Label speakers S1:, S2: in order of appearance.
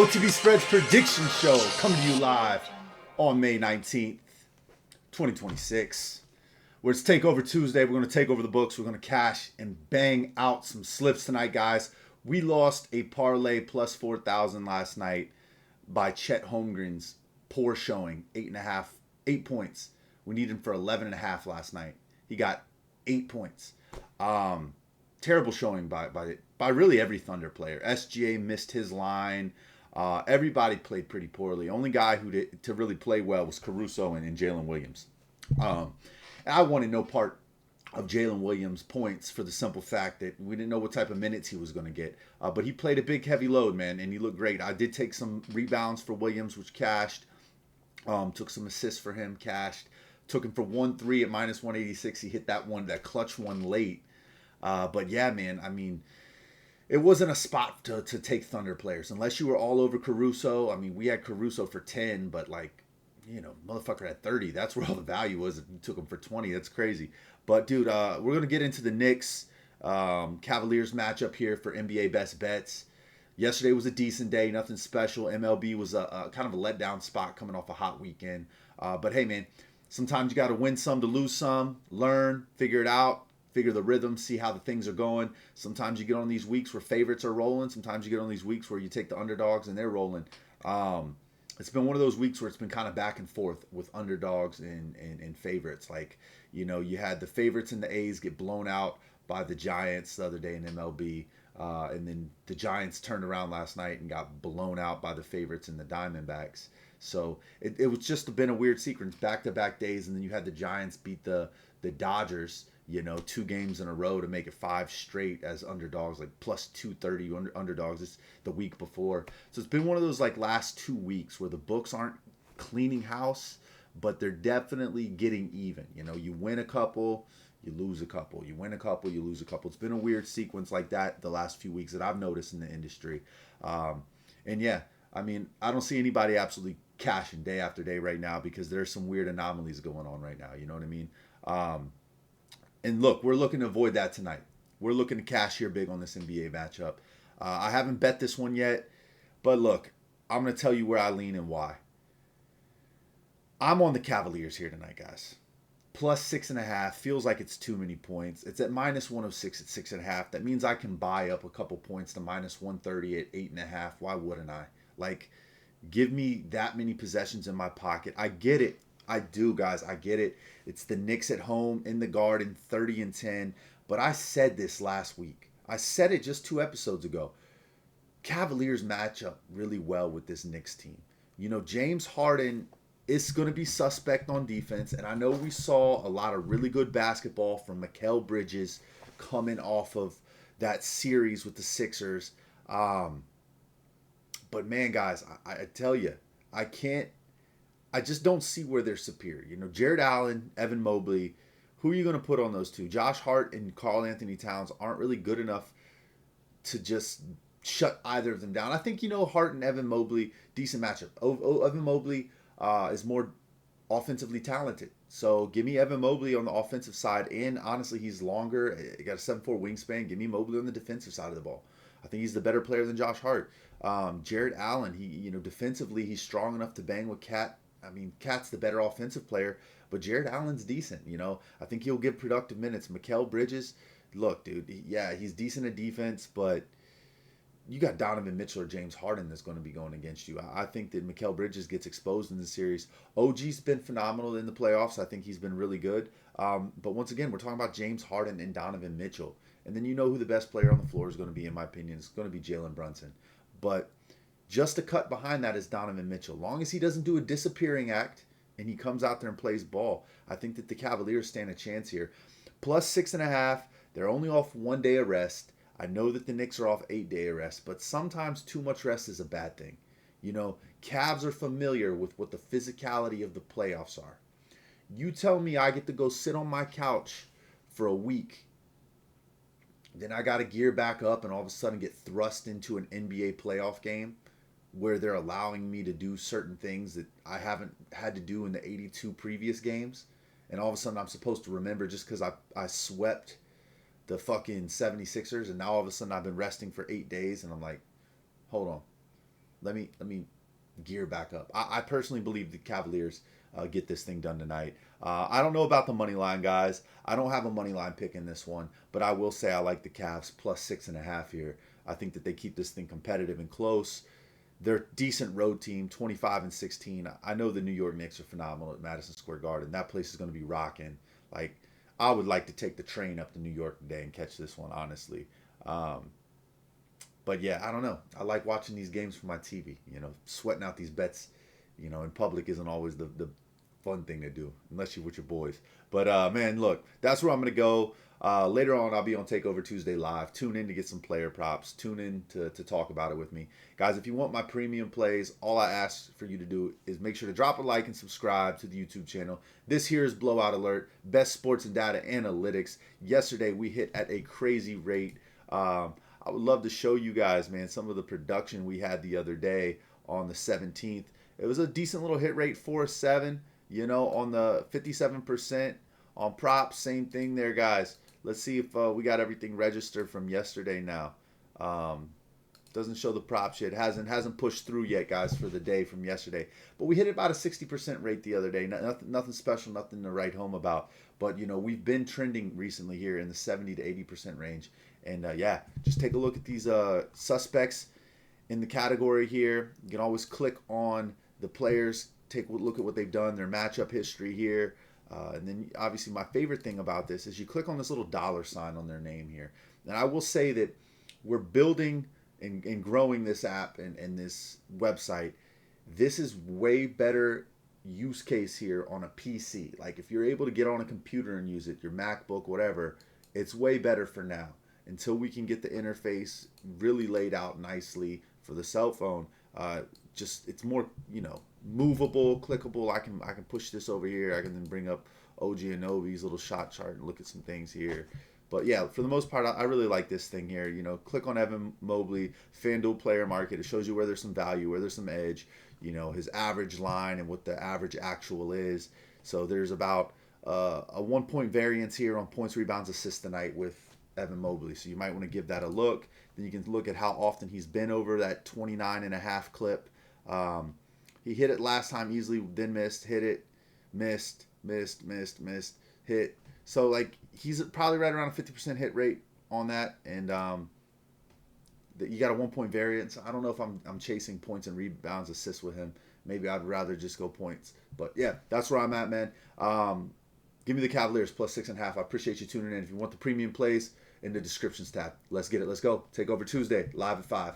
S1: Otbspreads prediction show coming to you live on May 19th, 2026. Where it's Takeover Tuesday. We're going to take over the books. We're going to cash and bang out some slips tonight, guys. We lost a parlay plus 4,000 last night by Chet Holmgren's poor showing, 8 points. We needed him for 11.5 last night. He got 8 points. Terrible showing by really every Thunder player. SGA missed his line. Everybody played pretty poorly. Only guy who did to really play well was Caruso and Jalen Williams. And I wanted no part of Jalen Williams' points for the simple fact that we didn't know what type of minutes he was going to get. But he played a big, heavy load, man, and he looked great. I did take some rebounds for Williams, which cashed. Took some assists for him, cashed. Took him for 1-3 at minus 186. He hit that clutch one late. But yeah, man, I mean, it wasn't a spot to take Thunder players unless you were all over Caruso. I mean, we had Caruso for 10, but motherfucker had 30. That's where all the value was. If you took him for 20, that's crazy. But dude, we're gonna get into the Knicks Cavaliers matchup here for NBA best bets. Yesterday was a decent day, nothing special. MLB was a kind of a letdown spot coming off a hot weekend. But hey, man, sometimes you got to win some to lose some. Learn, figure it out. Figure the rhythm, see how the things are going. Sometimes you get on these weeks where favorites are rolling. Sometimes you get on these weeks where you take the underdogs and they're rolling. It's been one of those weeks where it's been kind of back and forth with underdogs and favorites. Like, you had the favorites in the A's get blown out by the Giants the other day in MLB. And then the Giants turned around last night and got blown out by the favorites in the Diamondbacks. So it was just been a weird sequence, back-to-back days. And then you had the Giants beat the Dodgers, 2 games in a row to make it 5 straight as underdogs, like plus 230 underdogs. It's the week before. So it's been one of those like last 2 weeks where the books aren't cleaning house, but they're definitely getting even. You win a couple, you lose a couple. You win a couple, you lose a couple. It's been a weird sequence like that the last few weeks that I've noticed in the industry. And yeah, I mean, I don't see anybody absolutely cashing day after day right now because there's some weird anomalies going on right now. You know what I mean? And look, we're looking to avoid that tonight. We're looking to cash here big on this NBA matchup. I haven't bet this one yet, but look, I'm going to tell you where I lean and why. I'm on the Cavaliers here tonight, guys. Plus 6.5 feels like it's too many points. It's at minus 106 at 6.5. That means I can buy up a couple points to minus 130 at 8.5. Why wouldn't I? Like, give me that many possessions in my pocket. I get it. I do, guys. I get it. It's the Knicks at home in the Garden, 30-10. But I said this last week. I said it just 2 episodes ago. Cavaliers match up really well with this Knicks team. James Harden is going to be suspect on defense. And I know we saw a lot of really good basketball from Mikal Bridges coming off of that series with the Sixers. But man, guys, I tell you, I just don't see where they're superior. Jared Allen, Evan Mobley, who are you going to put on those two? Josh Hart and Karl Anthony Towns aren't really good enough to just shut either of them down. I think, Hart and Evan Mobley, decent matchup. Evan Mobley is more offensively talented. So give me Evan Mobley on the offensive side. And honestly, he's longer. He got a 7'4" wingspan. Give me Mobley on the defensive side of the ball. I think he's the better player than Josh Hart. Jared Allen, he defensively, he's strong enough to bang with Cat. I mean, Cat's the better offensive player, but Jared Allen's decent. I think he'll give productive minutes. Mikal Bridges, look, dude, he's decent at defense, but you got Donovan Mitchell or James Harden that's going to be going against you. I think that Mikal Bridges gets exposed in the series. OG's been phenomenal in the playoffs. I think he's been really good. But once again, we're talking about James Harden and Donovan Mitchell. And then who the best player on the floor is going to be, in my opinion. It's going to be Jalen Brunson. But just a cut behind that is Donovan Mitchell. Long as he doesn't do a disappearing act and he comes out there and plays ball, I think that the Cavaliers stand a chance here. Plus 6.5. They're only off 1 day of rest. I know that the Knicks are off 8-day rest, but sometimes too much rest is a bad thing. Cavs are familiar with what the physicality of the playoffs are. You tell me I get to go sit on my couch for a week, then I got to gear back up and all of a sudden get thrust into an NBA playoff game where they're allowing me to do certain things that I haven't had to do in the 82 previous games. And all of a sudden I'm supposed to remember just because I swept the fucking 76ers and now all of a sudden I've been resting for 8 days and I'm like, hold on. let me gear back up. I personally believe the Cavaliers get this thing done tonight. I don't know about the money line, guys. I don't have a money line pick in this one, but I will say I like the Cavs plus 6.5 here. I think that they keep this thing competitive and close. They're a decent road team, 25-16. I know the New York Knicks are phenomenal at Madison Square Garden. That place is going to be rocking. Like, I would like to take the train up to New York today and catch this one, honestly. Um, but yeah, I don't know. I like watching these games from my TV. Sweating out these bets, in public isn't always the fun thing to do, unless you're with your boys. But man, look, that's where I'm gonna go. Later on, I'll be on Takeover Tuesday live. Tune in to get some player props. Tune in to talk about it with me, guys. If you want my premium plays, all I ask for you to do is make sure to drop a like and subscribe to the YouTube channel. This here is Blowout Alert, best sports and data analytics. Yesterday we hit at a crazy rate. I would love to show you guys, man, some of the production we had the other day on the 17th. It was a decent little hit rate, 4-7, on the 57% on props. Same thing there, guys. Let's see if we got everything registered from yesterday now. Doesn't show the props yet. Hasn't pushed through yet, guys, for the day from yesterday. But we hit about a 60% rate the other day. Nothing special, nothing to write home about. But, we've been trending recently here in the 70 to 80% range. And, yeah, just take a look at these suspects in the category here. You can always click on the players, take a look at what they've done, their matchup history here. And then, obviously, my favorite thing about this is you click on this little dollar sign on their name here. And I will say that we're building and growing this app and this website. This is way better use case here on a PC. Like, if you're able to get on a computer and use it, your MacBook, whatever, it's way better for now. Until we can get the interface really laid out nicely for the cell phone, it's more movable, clickable. I can push this over here. I can then bring up OG Anunoby's little shot chart and look at some things here. But yeah, for the most part, I really like this thing here. Click on Evan Mobley, FanDuel player market. It shows you where there's some value, where there's some edge. His average line and what the average actual is. So there's about a 1 point variance here on points, rebounds, assists tonight with Evan Mobley. So you might want to give that a look. Then you can look at how often he's been over that 29.5 clip. He hit it last time easily, then missed, hit it, missed, hit. So like he's probably right around a 50% hit rate on that, and you got a 1 point variance. I don't know if I'm chasing points and rebounds, assists with him. Maybe I'd rather just go points. But yeah, that's where I'm at, man. Give me the Cavaliers plus 6.5. I appreciate you tuning in. If you want the premium plays, in the descriptions tab. Let's get it. Let's go. Takeover Tuesday, live at 5.